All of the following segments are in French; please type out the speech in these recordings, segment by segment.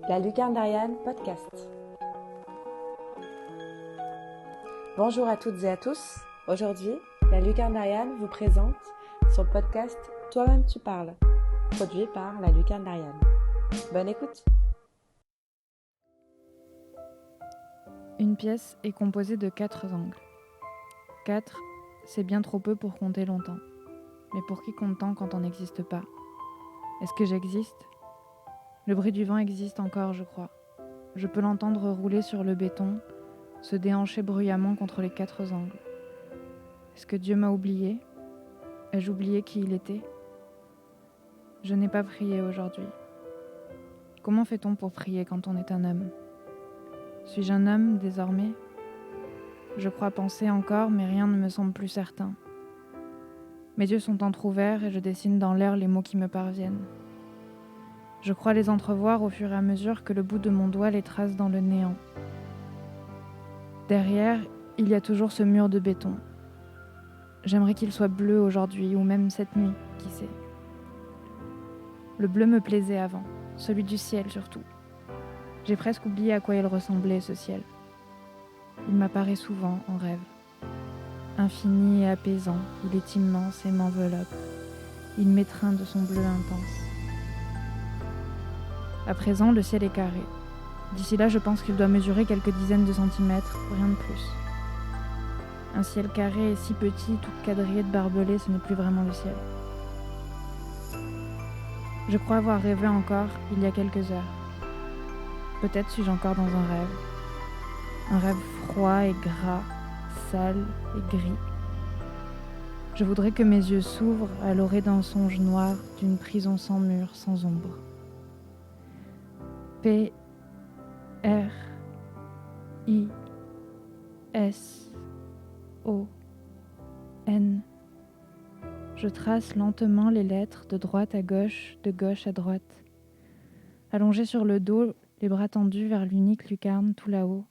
La Lucarne d'Ariane podcast. Bonjour à toutes et à tous. Aujourd'hui, la Lucarne d'Ariane vous présente son podcast Toi-même tu parles, produit par la Lucarne d'Ariane. Bonne écoute. Une pièce est composée de 4 angles. 4, c'est bien trop peu pour compter longtemps. Mais pour qui compte tant quand on n'existe pas ? Est-ce que j'existe ? Le bruit du vent existe encore, je crois. Je peux l'entendre rouler sur le béton, se déhancher bruyamment contre les 4 angles. Est-ce que Dieu m'a oublié ? Ai-je oublié qui il était ? Je n'ai pas prié aujourd'hui. Comment fait-on pour prier quand on est un homme ? Suis-je un homme désormais ? Je crois penser encore, mais rien ne me semble plus certain. Mes yeux sont entr'ouverts et je dessine dans l'air les mots qui me parviennent. Je crois les entrevoir au fur et à mesure que le bout de mon doigt les trace dans le néant. Derrière, il y a toujours ce mur de béton. J'aimerais qu'il soit bleu aujourd'hui, ou même cette nuit, qui sait. Le bleu me plaisait avant, celui du ciel surtout. J'ai presque oublié à quoi il ressemblait, ce ciel. Il m'apparaît souvent en rêve. Infini et apaisant, il est immense et m'enveloppe. Il m'étreint de son bleu intense. À présent, le ciel est carré. D'ici là, je pense qu'il doit mesurer quelques dizaines de centimètres, rien de plus. Un ciel carré et si petit, tout quadrillé de barbelés, ce n'est plus vraiment le ciel. Je crois avoir rêvé encore il y a quelques heures. Peut-être suis-je encore dans un rêve. Un rêve froid et gras, sale et gris. Je voudrais que mes yeux s'ouvrent à l'orée d'un songe noir d'une prison sans mur, sans ombre. P R I S O N. Je trace lentement les lettres de droite à gauche, de gauche à droite. Allongé sur le dos, les bras tendus vers l'unique lucarne tout là-haut,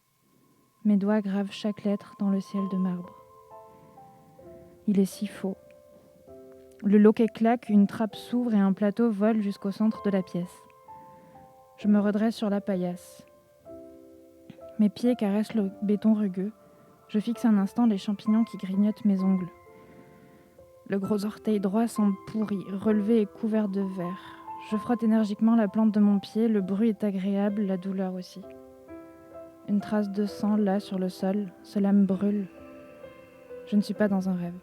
mes doigts gravent chaque lettre dans le ciel de marbre. Il est si faux. Le loquet claque, une trappe s'ouvre et un plateau vole jusqu'au centre de la pièce. Je me redresse sur la paillasse. Mes pieds caressent le béton rugueux. Je fixe un instant les champignons qui grignotent mes ongles. Le gros orteil droit semble pourri, relevé et couvert de verre. Je frotte énergiquement la plante de mon pied, le bruit est agréable, la douleur aussi. Une trace de sang là sur le sol, cela me brûle. Je ne suis pas dans un rêve.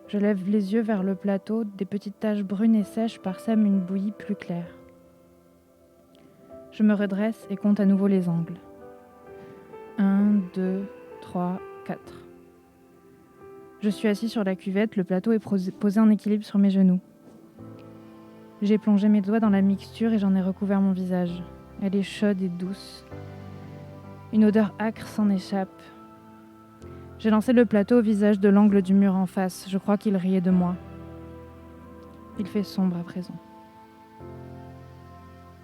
Je lève les yeux vers le plateau, des petites taches brunes et sèches parsèment une bouillie plus claire. Je me redresse et compte à nouveau les angles. 1, 2, 3, 4. Je suis assis sur la cuvette, le plateau est posé en équilibre sur mes genoux. J'ai plongé mes doigts dans la mixture et j'en ai recouvert mon visage. Elle est chaude et douce. Une odeur âcre s'en échappe. J'ai lancé le plateau au visage de l'angle du mur en face. Je crois qu'il riait de moi. Il fait sombre à présent.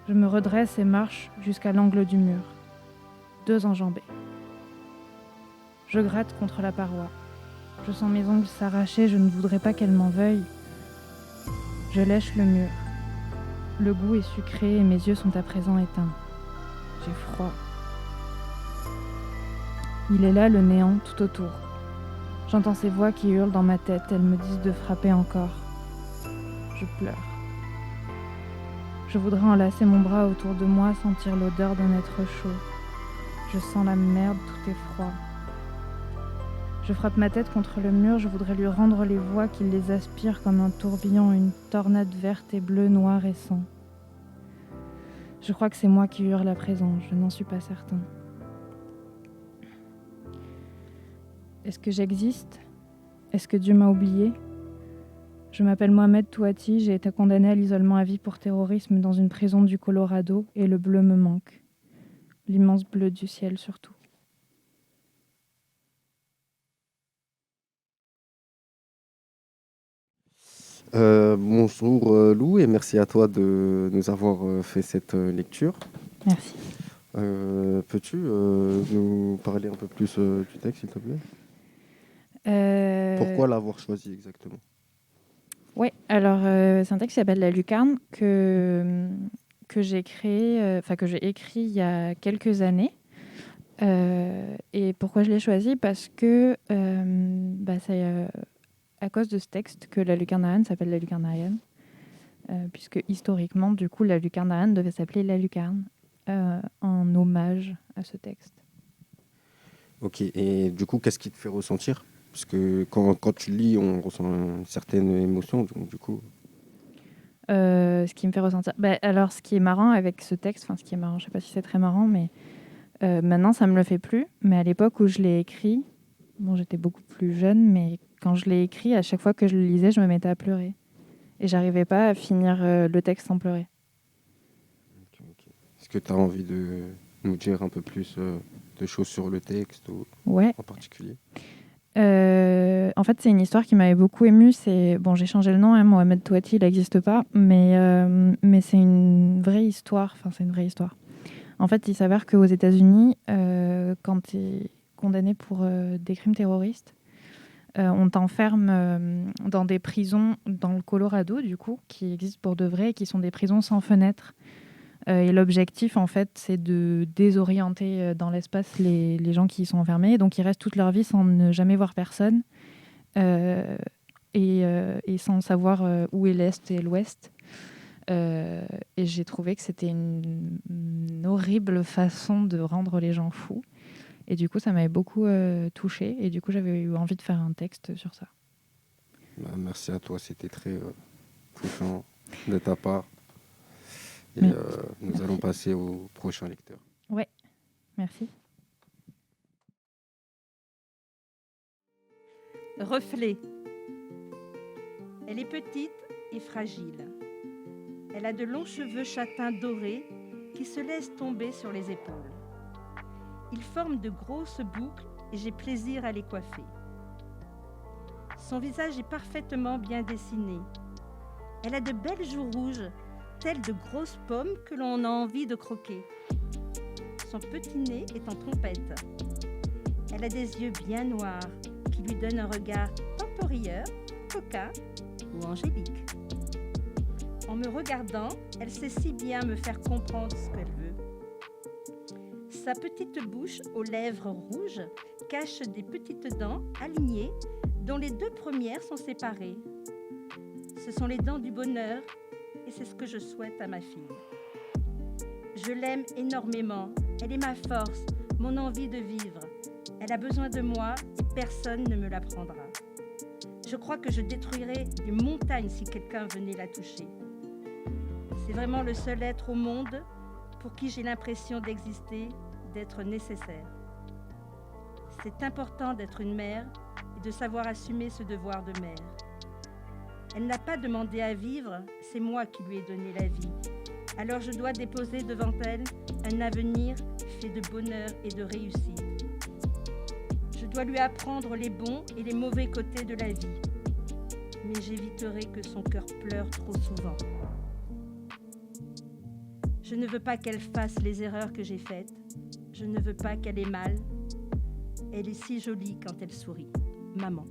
Je me redresse et marche jusqu'à l'angle du mur. 2 enjambées. Je gratte contre la paroi. Je sens mes ongles s'arracher, je ne voudrais pas qu'elle m'en veuille. Je lèche le mur. Le goût est sucré et mes yeux sont à présent éteints. J'ai froid. Il est là, le néant, tout autour. J'entends ces voix qui hurlent dans ma tête, elles me disent de frapper encore. Je pleure. Je voudrais enlacer mon bras autour de moi, sentir l'odeur d'un être chaud. Je sens la merde, tout est froid. Je frappe ma tête contre le mur, je voudrais lui rendre les voix qui les aspirent comme un tourbillon, une tornade verte et bleue, noire et sang. Je crois que c'est moi qui hurle à présent, je n'en suis pas certain. Est-ce que j'existe ? Est-ce que Dieu m'a oublié ? Je m'appelle Mohamed Touati, j'ai été condamné à l'isolement à vie pour terrorisme dans une prison du Colorado et le bleu me manque. L'immense bleu du ciel surtout. Bonjour Lou et merci à toi de nous avoir fait cette lecture. Merci. Peux-tu nous parler un peu plus du texte, s'il te plaît ? Pourquoi l'avoir choisi exactement ? Oui, alors c'est un texte qui s'appelle La Lucarne que que j'ai que j'ai écrit il y a quelques années. Et pourquoi je l'ai choisi? Parce que c'est à cause de ce texte que la lucarne d'Ariane s'appelle la lucarne d'Ariane. Puisque historiquement, du coup, la lucarne d'Ariane devait s'appeler la lucarne, en hommage à ce texte. Ok, et du coup, qu'est-ce qui te fait ressentir? Parce que quand tu lis, on ressent une certaine émotion, donc du coup... Ce qui me fait ressentir... alors, ce qui est marrant avec ce texte, enfin, ce qui est marrant, je ne sais pas si c'est très marrant, mais maintenant, ça ne me le fait plus. Mais à l'époque où je l'ai écrit, bon, j'étais beaucoup plus jeune, mais quand je l'ai écrit, à chaque fois que je le lisais, je me mettais à pleurer. Et j'arrivais pas à finir le texte sans pleurer. Ok. Est-ce que tu as envie de nous dire un peu plus de choses sur le texte Ouais. en particulier? En fait, c'est une histoire qui m'avait beaucoup émue. Bon, j'ai changé le nom, hein, Mohamed Touati, il n'existe pas, mais c'est une vraie histoire. Enfin, c'est une vraie histoire. En fait, il s'avère qu'aux États-Unis, quand tu es condamné pour des crimes terroristes, on t'enferme dans des prisons dans le Colorado, du coup, qui existent pour de vrai, et qui sont des prisons sans fenêtres. Et l'objectif, en fait, c'est de désorienter dans l'espace les gens qui y sont enfermés. Donc, ils restent toute leur vie sans ne jamais voir personne et sans savoir où est l'Est et l'Ouest. Et j'ai trouvé que c'était une horrible façon de rendre les gens fous. Et du coup, ça m'avait beaucoup touchée. Et du coup, j'avais eu envie de faire un texte sur ça. Merci à toi, c'était très touchant de ta part. Et nous allons passer au prochain lecteur. Ouais, merci. Reflet. Elle est petite et fragile. Elle a de longs cheveux châtains dorés qui se laissent tomber sur les épaules. Ils forment de grosses boucles et j'ai plaisir à les coiffer. Son visage est parfaitement bien dessiné. Elle a de belles joues rouges, telles de grosses pommes que l'on a envie de croquer. Son petit nez est en trompette. Elle a des yeux bien noirs qui lui donnent un regard tantôt rieur, coquin ou angélique. En me regardant, elle sait si bien me faire comprendre ce qu'elle veut. Sa petite bouche aux lèvres rouges cache des petites dents alignées dont les deux premières sont séparées. Ce sont les dents du bonheur et c'est ce que je souhaite à ma fille. Je l'aime énormément, elle est ma force, mon envie de vivre. Elle a besoin de moi et personne ne me la prendra. Je crois que je détruirais des montagnes si quelqu'un venait la toucher. C'est vraiment le seul être au monde pour qui j'ai l'impression d'exister, d'être nécessaire. C'est important d'être une mère et de savoir assumer ce devoir de mère. Elle n'a pas demandé à vivre, c'est moi qui lui ai donné la vie. Alors je dois déposer devant elle un avenir fait de bonheur et de réussite. Je dois lui apprendre les bons et les mauvais côtés de la vie. Mais j'éviterai que son cœur pleure trop souvent. Je ne veux pas qu'elle fasse les erreurs que j'ai faites. Je ne veux pas qu'elle ait mal. Elle est si jolie quand elle sourit. Maman.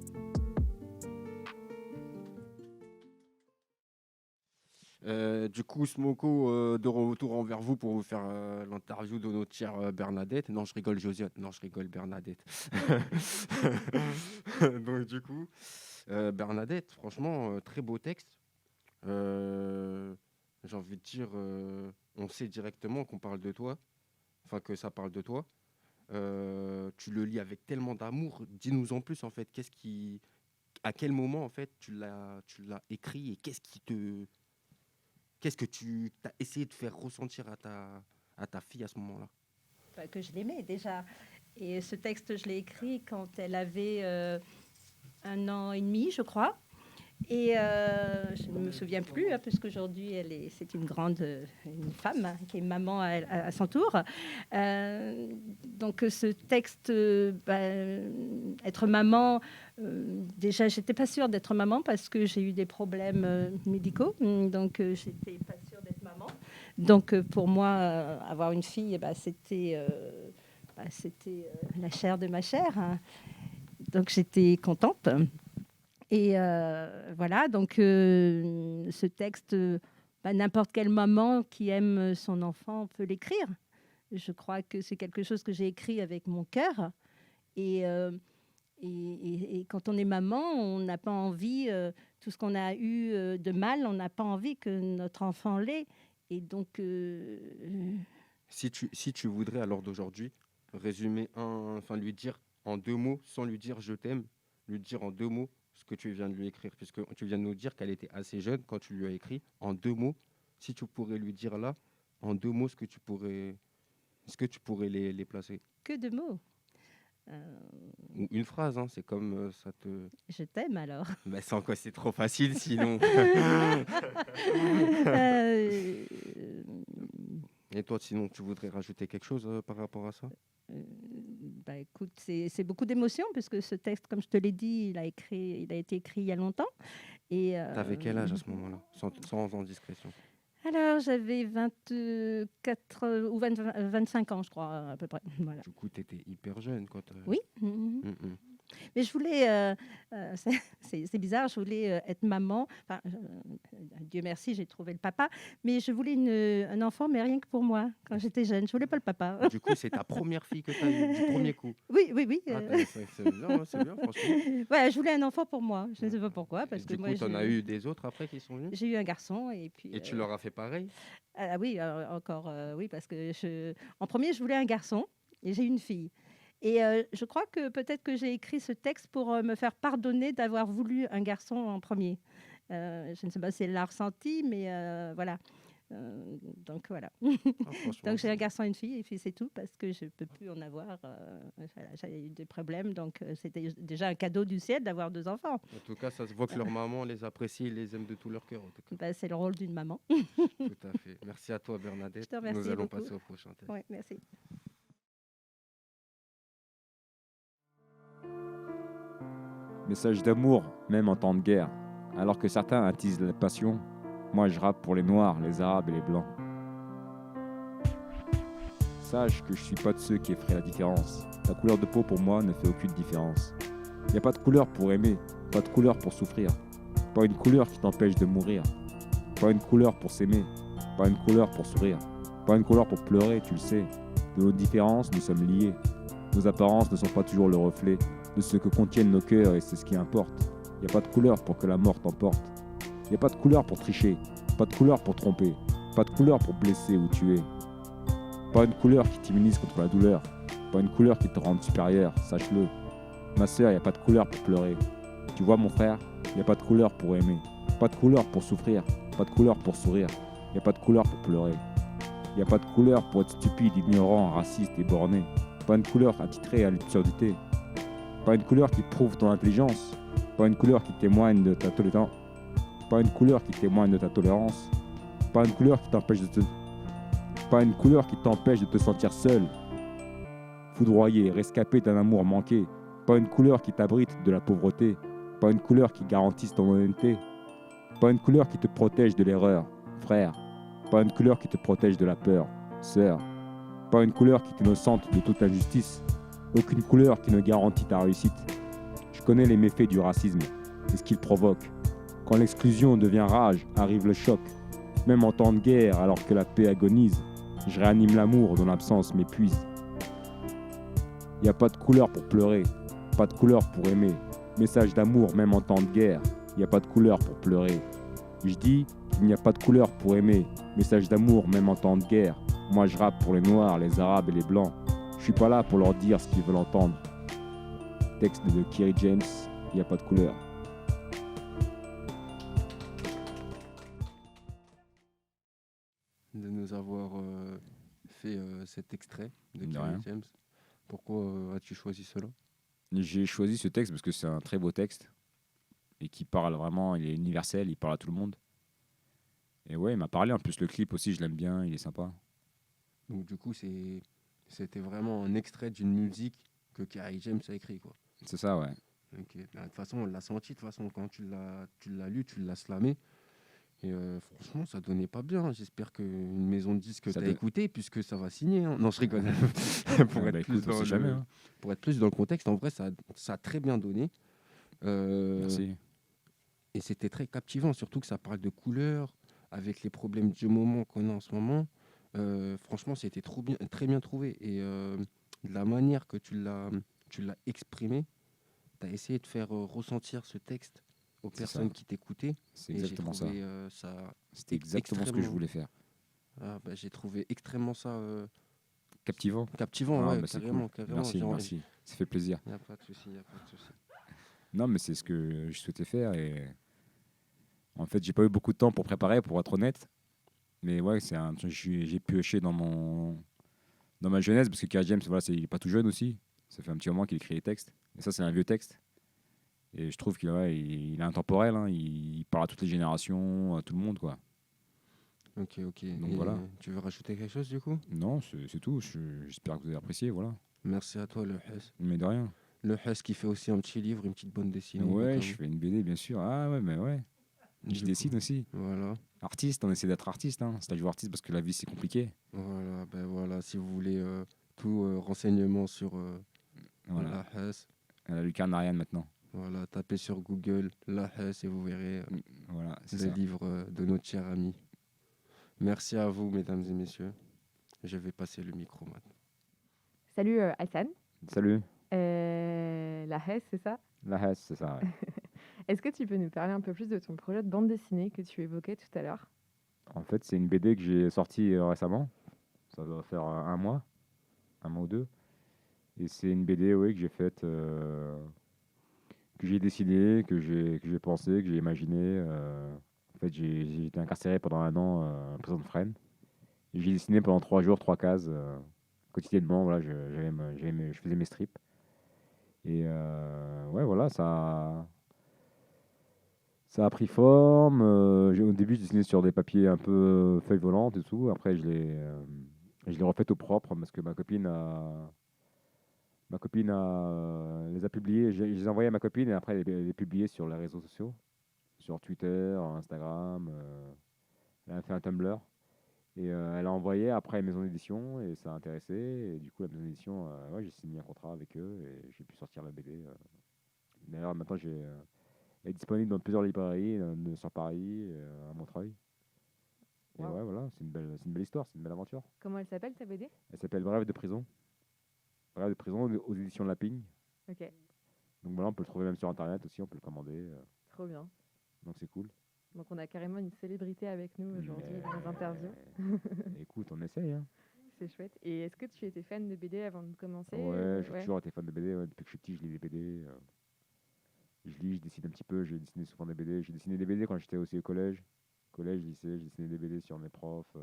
Du coup, Smoko, de retour envers vous pour vous faire l'interview de notre chère Bernadette. Non, je rigole, Josiane. Non, je rigole, Bernadette. Donc, du coup, Bernadette, franchement, très beau texte. J'ai envie de dire, on sait directement qu'on parle de toi, enfin que ça parle de toi. Tu le lis avec tellement d'amour. Dis-nous en plus, en fait, à quel moment, en fait, tu l'as écrit et qu'est-ce que tu as essayé de faire ressentir à ta fille à ce moment-là? Que je l'aimais déjà. Et ce texte, je l'ai écrit quand elle avait 1 an et demi, je crois. Et je ne me souviens plus, parce qu'aujourd'hui, c'est une femme qui est maman à son tour. Donc ce texte, être maman, déjà, j'étais pas sûre d'être maman parce que j'ai eu des problèmes médicaux. Donc, j'étais pas sûre d'être maman. Donc, pour moi, avoir une fille, c'était la chair de ma chair. Hein. Donc, j'étais contente. Et voilà, donc ce texte n'importe quelle maman qui aime son enfant peut l'écrire. Je crois que c'est quelque chose que j'ai écrit avec mon cœur. Et quand on est maman, on n'a pas envie, tout ce qu'on a eu de mal, on n'a pas envie que notre enfant l'ait. Et donc, Si tu voudrais, alors d'aujourd'hui, lui dire en 2 mots, sans lui dire je t'aime, lui dire en 2 mots ce que tu viens de lui écrire, puisque tu viens de nous dire qu'elle était assez jeune quand tu lui as écrit, en 2 mots, si tu pourrais lui dire là, en 2 mots, est-ce que tu pourrais les placer? que de mots. Ou une phrase, hein, c'est comme ça te... Je t'aime alors. Bah, sans quoi, c'est trop facile sinon. Euh, Et toi, sinon, tu voudrais rajouter quelque chose par rapport à ça? Écoute, c'est beaucoup d'émotions parce que ce texte, comme je te l'ai dit, il a été écrit il y a longtemps. Et T'avais quel âge à ce moment-là, sans indiscrétion? alors, j'avais 24 ou 25 ans, je crois, à peu près. Voilà. Du coup, t'étais hyper jeune quand... Oui. Mais je voulais, c'est bizarre, je voulais être maman. Enfin, Dieu merci, j'ai trouvé le papa. Mais je voulais un enfant, mais rien que pour moi, quand j'étais jeune. Je voulais pas le papa. Du coup, c'est ta première fille que tu as eue, du premier coup? Oui. C'est bien, c'est bien, franchement. Ouais, je voulais un enfant pour moi. Je ne sais pas pourquoi, parce que Du moi, coup, tu en as eu des autres après qui sont venus? j'ai eu un garçon et puis. Et tu leur as fait pareil? Ah oui, encore, oui, parce que en premier, je voulais un garçon et j'ai eu une fille. Et je crois que peut-être que j'ai écrit ce texte pour me faire pardonner d'avoir voulu un garçon en premier. Je ne sais pas si elle l'a ressenti, mais voilà. Donc voilà. Donc j'ai un garçon et une fille, et puis c'est tout, parce que je ne peux plus en avoir. Voilà, j'ai eu des problèmes, donc c'était déjà un cadeau du ciel d'avoir 2 enfants. En tout cas, ça se voit que leur maman les apprécie et les aime de tout leur cœur. En tout cas. C'est le rôle d'une maman. Tout à fait. Merci à toi, Bernadette. Je te remercie Nous allons beaucoup. passer au prochain thème. Oui, merci. Message d'amour, même en temps de guerre. Alors que certains attisent la passion, moi je rappe pour les noirs, les arabes et les blancs. Sache que je suis pas de ceux qui effraient la différence. Ta couleur de peau pour moi ne fait aucune différence. Y a pas de couleur pour aimer, pas de couleur pour souffrir. Pas une couleur qui t'empêche de mourir. Pas une couleur pour s'aimer, pas une couleur pour sourire. Pas une couleur pour pleurer, tu le sais. De nos différences, nous sommes liés. Nos apparences ne sont pas toujours le reflet de ce que contiennent nos cœurs, et c'est ce qui importe. Y a pas de couleur pour que la mort t'emporte. Y a pas de couleur pour tricher, pas de couleur pour tromper, pas de couleur pour blesser ou tuer. Pas une couleur qui t'immunise contre la douleur, pas une couleur qui te rende supérieur, sache-le. Ma sœur, y a pas de couleur pour pleurer. Tu vois mon frère, y a pas de couleur pour aimer, pas de couleur pour souffrir, pas de couleur pour sourire, y a pas de couleur pour pleurer. Y a pas de couleur pour être stupide, ignorant, raciste et borné, pas une couleur attitrée à l'absurdité. Pas une couleur qui prouve ton intelligence, pas une couleur qui témoigne de ta tolérance, pas une couleur qui témoigne de ta tolérance, pas une couleur qui t'empêche de te sentir seul, foudroyé, rescapé d'un amour manqué, pas une couleur qui t'abrite de la pauvreté, pas une couleur qui garantisse ton honnêteté, pas une couleur qui te protège de l'erreur, frère, pas une couleur qui te protège de la peur, sœur, pas une couleur qui t'innocente de toute injustice. Aucune couleur qui ne garantit ta réussite. Je connais les méfaits du racisme et ce qu'il provoque. Quand l'exclusion devient rage, arrive le choc. Même en temps de guerre, alors que la paix agonise, je réanime l'amour dont l'absence m'épuise. Y a pas de couleur pour pleurer, pas de couleur pour aimer. Message d'amour même en temps de guerre, y a pas de couleur pour pleurer. Je dis qu'il n'y a pas de couleur pour aimer. Message d'amour même en temps de guerre. Moi je rappe pour les noirs, les arabes et les blancs. Je suis pas là pour leur dire ce qu'ils veulent entendre. Texte de Kerry James, il n'y a pas de couleur. De nous avoir fait cet extrait de De Kerry rien. James. Pourquoi as-tu choisi cela? J'ai choisi ce texte parce que c'est un très beau texte et qui parle vraiment, il est universel, il parle à tout le monde. Et ouais, il m'a parlé, en plus le clip aussi, je l'aime bien, il est sympa. Donc du coup, c'était vraiment un extrait d'une musique que Kerry James a écrit, quoi. C'est ça, ouais. Ok. Bah, de toute façon, on l'a senti, de toute façon, quand tu l'as lu, tu l'as slamé. Et franchement, ça donnait pas bien. J'espère qu'une maison de disques Ça t'a donne- écouté, puisque ça va signer. Hein. Non, je rigole. pour, Bah, écoute, on sait jamais, hein. pour être plus dans le contexte, en vrai, ça a très bien donné. Merci. Et c'était très captivant, surtout que ça parle de couleurs, avec les problèmes du moment qu'on a en ce moment, franchement, c'était très bien trouvé. Et de la manière que tu l'as exprimé, tu as essayé de faire ressentir ce texte aux C'est ça. personnes qui t'écoutaient. C'est Et j'ai exactement ça. trouvé ça C'était exactement ce que je extrêmement. voulais faire. J'ai trouvé extrêmement ça Captivant. captivant, Ah, ouais, bah, c'est carrément, cool. carrément. Merci, merci. Ça fait plaisir. Il n'y a pas de souci, il n'y a pas de souci. Non, mais c'est ce que je souhaitais faire. Et en fait, j'ai pas eu beaucoup de temps pour préparer, pour être honnête. Mais ouais, j'ai pioché dans ma jeunesse, parce que Kerry James, voilà, il est pas tout jeune aussi. Ça fait un petit moment qu'il écrit les textes. Et ça, c'est un vieux texte. Et je trouve il est intemporel. Hein. Il parle à toutes les générations, à tout le monde, quoi. Ok. Donc Et voilà. tu veux rajouter quelque chose du coup? Non, c'est tout. J'espère que vous avez apprécié, voilà. Merci à toi, le Hess. Mais de rien. Le Hess qui fait aussi un petit livre, une petite bande dessinée. au Ouais, cas je où. fais une BD, bien sûr. Ah ouais, mais ouais. Du Je coup, dessine aussi. Voilà, Artiste, on essaie d'être artiste. Hein. C'est-à-dire artiste parce que la vie, c'est compliqué. voilà. Si vous voulez tout renseignement sur Voilà. la Hess, Elle a Lucarne Ariane maintenant. voilà, tapez sur Google la Hess et vous verrez Voilà, c'est le ça. livre de notre cher ami. Merci à vous, mesdames et messieurs. Je vais passer le micro maintenant. Salut Hassan. Salut. La Hesse, c'est ça? La Hesse, c'est ça. Ouais. Est-ce que tu peux nous parler un peu plus de ton projet de bande dessinée que tu évoquais tout à l'heure? En fait, c'est une BD que j'ai sortie récemment. Ça doit faire un mois ou deux. Et c'est une BD, oui, que j'ai faite, que j'ai dessinée, que j'ai pensée, que j'ai imaginée. En fait, j'ai été incarcéré pendant un an en prison de Fresnes. Et j'ai dessiné pendant 3 jours, 3 cases, quotidiennement. Voilà, je faisais mes strips. Et ouais, voilà, ça a pris forme. Au début, je dessinais sur des papiers un peu feuilles volantes et tout. Après, je l'ai refait au propre parce que les a publiés. Je les ai envoyés à ma copine et après, elle les publiés sur les réseaux sociaux, sur Twitter, Instagram. Elle a fait un Tumblr. Et elle a envoyé après à la maison d'édition et ça a intéressé. Et du coup, la maison d'édition, ouais, j'ai signé un contrat avec eux et j'ai pu sortir la BD. D'ailleurs, maintenant, elle est disponible dans plusieurs librairies sur Paris, à Montreuil. Et Wow. ouais, voilà, c'est une belle histoire, c'est une belle aventure. Comment elle s'appelle ta BD? Elle s'appelle Brève de prison. Brève de prison aux éditions Lapigne. Ok, Donc voilà, on peut le trouver même sur internet aussi, on peut le commander. trop bien. Donc c'est cool. Donc on a carrément une célébrité avec nous aujourd'hui dans les interviews. Écoute, on essaye. Hein. C'est chouette. Et est-ce que tu étais fan de BD avant de commencer? Ouais, j'ai toujours été fan de BD. Ouais, depuis que je suis petit, je lis des BD. Je lis, je dessine un petit peu. J'ai dessiné souvent des BD. J'ai dessiné des BD quand j'étais aussi au collège. Collège, lycée, j'ai dessiné des BD sur mes profs,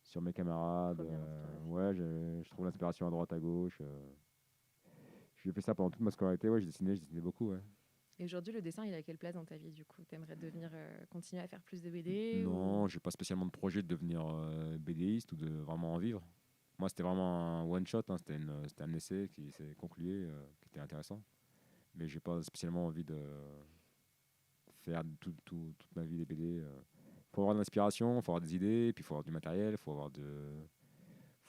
sur mes camarades. Trop bien, l'inspiration. Ouais, je trouve l'inspiration à droite, à gauche. J'ai fait ça pendant toute ma scolarité. Ouais, je dessinais beaucoup. Ouais. Et aujourd'hui, le dessin, il a quelle place dans ta vie du coup? T'aimerais devenir, continuer à faire plus de BD Non, j'ai pas spécialement de projet de devenir BDiste ou de vraiment en vivre. Moi, c'était vraiment un one shot. Hein, c'était un essai qui s'est conclué, qui était intéressant. Mais j'ai pas spécialement envie de faire toute ma vie des BD. Faut avoir de l'inspiration, faut avoir des idées, puis faut avoir du matériel, faut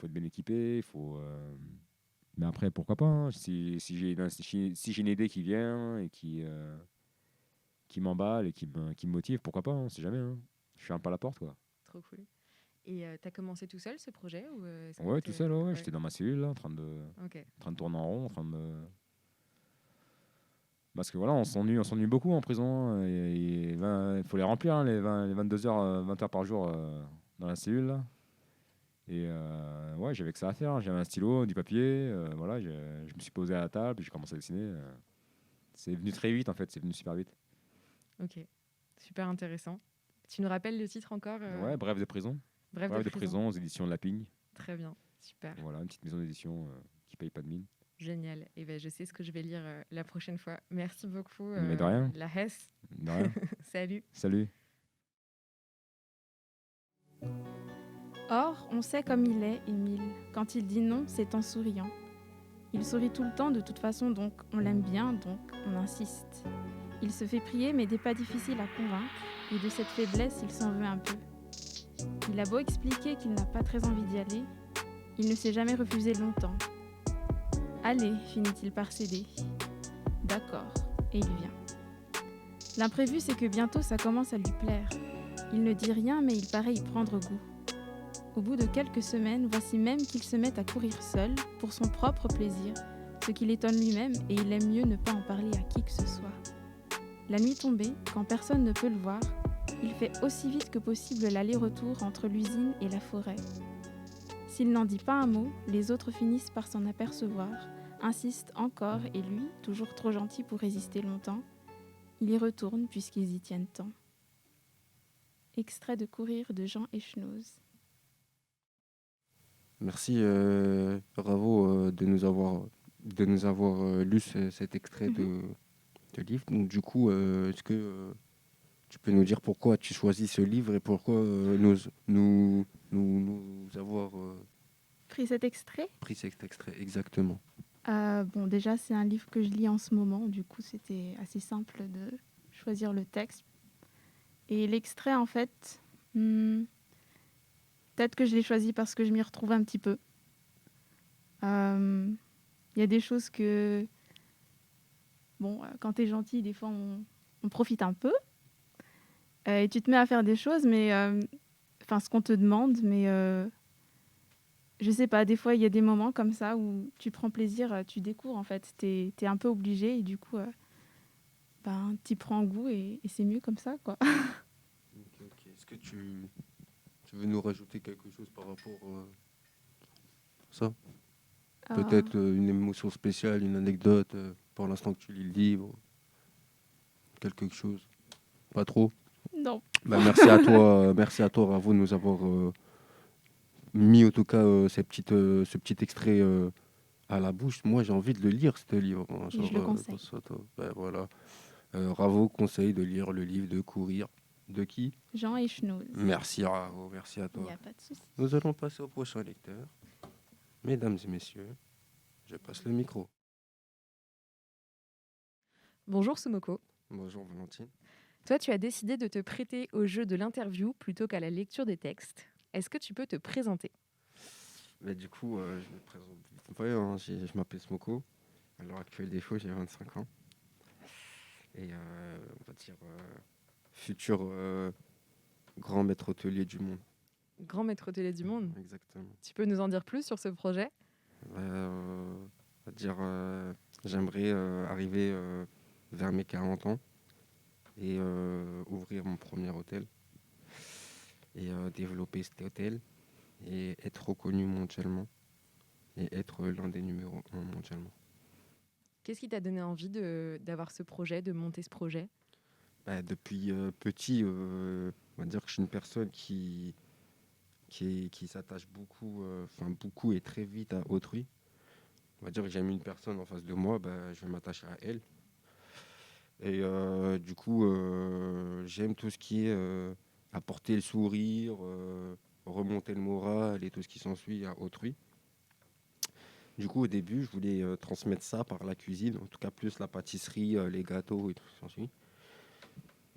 être bien équipé, mais après, pourquoi pas, hein, si j'ai une idée qui vient et qui m'emballe et qui me motive, pourquoi pas, on sait jamais. Hein. Je ferme pas la porte, quoi. Trop cool. Et t'as commencé tout seul ce projet ou est-ce que Ouais, tout seul, ouais. J'étais dans ma cellule, là, en train de Ok. tourner en rond, Parce que voilà, on s'ennuie beaucoup en prison. Hein, et il faut les remplir, hein, les 22 heures, 20 heures par jour dans la cellule, là. Et ouais, j'avais que ça à faire. Hein. J'avais un stylo, du papier. Voilà, je me suis posé à la table et j'ai commencé à dessiner. C'est venu très vite, en fait. C'est venu super vite. Ok. Super intéressant. Tu nous rappelles le titre encore Ouais, Brève de prison. Bref Brève de prison aux éditions Lapigne. Très bien. Super. Voilà, une petite maison d'édition qui paye pas de mine. Génial. Et ben, je sais ce que je vais lire la prochaine fois. Merci beaucoup. Mais de rien. La Hesse. De rien. Salut. Salut. Or, on sait comme il est, Émile. Quand il dit non, c'est en souriant. Il sourit tout le temps de toute façon, donc on l'aime bien, donc on insiste. Il se fait prier, mais n'est pas difficile à convaincre, et de cette faiblesse, il s'en veut un peu. Il a beau expliquer qu'il n'a pas très envie d'y aller, il ne s'est jamais refusé longtemps. Allez, finit-il par céder. D'accord, et il vient. L'imprévu, c'est que bientôt ça commence à lui plaire. Il ne dit rien, mais il paraît y prendre goût. Au bout de quelques semaines, voici même qu'il se met à courir seul, pour son propre plaisir, ce qui l'étonne lui-même et il aime mieux ne pas en parler à qui que ce soit. La nuit tombée, quand personne ne peut le voir, il fait aussi vite que possible l'aller-retour entre l'usine et la forêt. S'il n'en dit pas un mot, les autres finissent par s'en apercevoir, insistent encore et lui, toujours trop gentil pour résister longtemps, il y retourne puisqu'ils y tiennent tant. Extrait de Courir de Jean Echenoz. Merci Ravo de nous avoir lu cet extrait de livre. Donc du coup, est-ce que tu peux nous dire pourquoi tu choisis ce livre et pourquoi nous avoir Pris cet extrait ? pris cet extrait exactement? Bon, déjà, c'est un livre que je lis en ce moment, du coup, c'était assez simple de choisir le texte. Et l'extrait, en fait, peut-être que je l'ai choisi parce que je m'y retrouve un petit peu. Il y a des choses que... Bon, quand t'es gentil, des fois, on profite un peu. Et tu te mets à faire des choses, mais... Enfin, ce qu'on te demande, mais... je sais pas, des fois, il y a des moments comme ça où tu prends plaisir, tu découvres, en fait. T'es un peu obligé et du coup, t'y prends goût et c'est mieux comme ça, quoi. Ok. Est-ce que tu veux nous rajouter quelque chose par rapport à ça? Peut-être une émotion spéciale, une anecdote pour l'instant que tu lis le livre, quelque chose? Pas trop? Non. Bah, merci à toi Ravo de nous avoir mis en tout cas ce petit extrait à la bouche. Moi j'ai envie de le lire ce livre, hein, Et je le conseille. Ben, voilà. Ravo conseille de lire le livre de Courir. De qui? Jean Echenoz. Merci Ravo, merci à Il toi. n'y a pas de souci. Nous allons passer au prochain lecteur. Mesdames et messieurs, je passe le micro. Bonjour Sumoko. Bonjour Valentine. Toi, tu as décidé de te prêter au jeu de l'interview plutôt qu'à la lecture des textes. Est-ce que tu peux te présenter ? Bah, du coup, je me présente vite fait, hein. Je m'appelle Smoko. À l'heure actuelle des choses, j'ai 25 ans. Et on va dire futur grand maître hôtelier du monde. Grand maître hôtelier du monde. Exactement. Tu peux nous en dire plus sur ce projet ? On va dire, j'aimerais arriver vers mes 40 ans et ouvrir mon premier hôtel et développer cet hôtel et être reconnu mondialement et être l'un des numéros 1 mondialement. Qu'est-ce qui t'a donné envie d'avoir ce projet, de monter ce projet ? Bah, depuis petit, on va dire que je suis une personne qui s'attache beaucoup et très vite à autrui. On va dire que j'aime une personne en face de moi, bah, je vais m'attacher à elle. Et du coup, j'aime tout ce qui est apporter le sourire, remonter le moral et tout ce qui s'ensuit à autrui. Du coup, au début, je voulais transmettre ça par la cuisine, en tout cas plus la pâtisserie, les gâteaux et tout ce qui s'ensuit.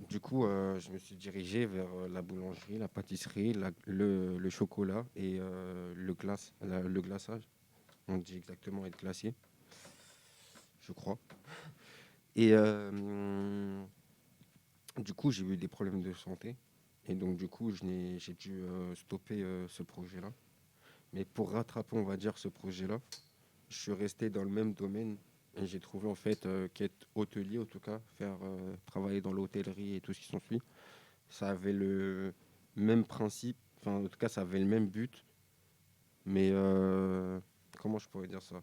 Du coup, je me suis dirigé vers la boulangerie, la pâtisserie, le chocolat et le glaçage. On dit exactement être glacier, je crois. Et du coup, j'ai eu des problèmes de santé. Et donc, du coup, j'ai dû stopper ce projet-là. Mais pour rattraper, on va dire, ce projet-là, je suis resté dans le même domaine. Et j'ai trouvé, en fait, qu'être hôtelier, en tout cas, travailler dans l'hôtellerie et tout ce qui s'ensuit, ça avait le même principe. Enfin, en tout cas, ça avait le même but. Mais comment je pourrais dire ça?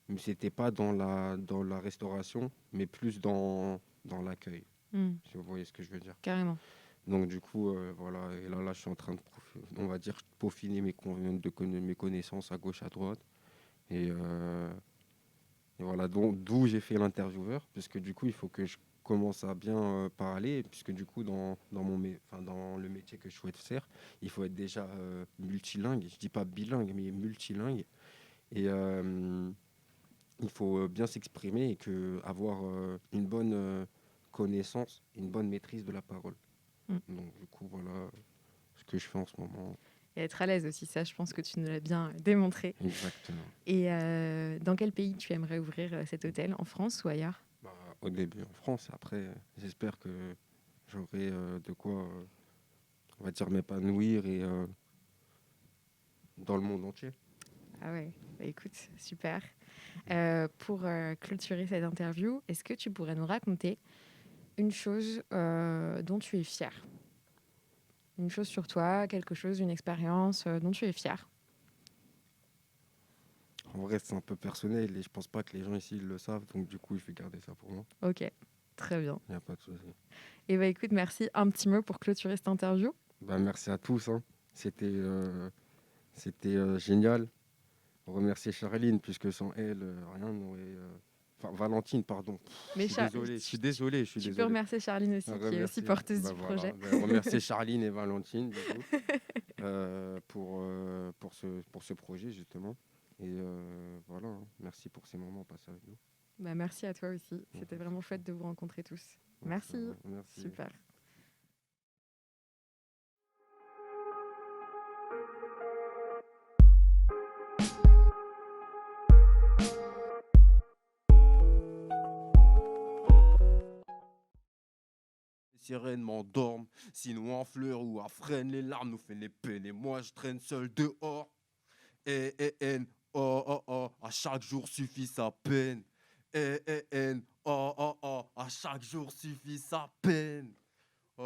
Mais c'était pas dans la restauration, mais plus dans l'accueil. Si vous voyez ce que je veux dire. Carrément. Donc du coup, voilà. Et là, je suis en train de, on va dire, peaufiner mes connaissances à gauche, à droite. Et voilà, d'où j'ai fait l'intervieweur, puisque du coup, il faut que je commence à bien parler, puisque du coup, dans le métier que je souhaite faire, il faut être déjà multilingue. Je dis pas bilingue, mais multilingue. Et il faut bien s'exprimer et avoir une bonne connaissance, une bonne maîtrise de la parole. Donc du coup, voilà ce que je fais en ce moment. Et être à l'aise aussi, ça, je pense que tu nous l'as bien démontré. Exactement. Et dans quel pays tu aimerais ouvrir cet hôtel ? En France ou ailleurs ? Au début en France, après, j'espère que j'aurai de quoi on va dire, m'épanouir et dans le monde entier. Ah ouais, bah écoute, super. Pour clôturer cette interview, est-ce que tu pourrais nous raconter une chose dont tu es fier? Une chose sur toi, quelque chose, une expérience dont tu es fier? En vrai, c'est un peu personnel et je pense pas que les gens ici le savent, donc du coup, je vais garder ça pour moi. Ok, très bien. Il n'y a pas de souci. Et bah écoute, merci. Un petit mot pour clôturer cette interview. Bah, merci à tous, hein. C'était génial. Remercier Charline, puisque sans elle, rien n'aurait... Enfin, Valentine, pardon. Mais Je suis désolé. tu peux remercier Charline aussi, qui est aussi porteuse du Voilà. projet. Remercier Charline et Valentine, du coup, pour ce projet, justement. Et voilà, hein. Merci pour ces moments passés avec nous. Bah, merci à toi aussi. C'était vraiment chouette de vous rencontrer tous. Merci. Merci. Super. Les sirènes m'endorment, sinon en fleurs ou à freine, les larmes nous font les peines. Et moi je traîne seul dehors. À chaque jour suffit sa peine. À chaque jour suffit sa peine. Oh.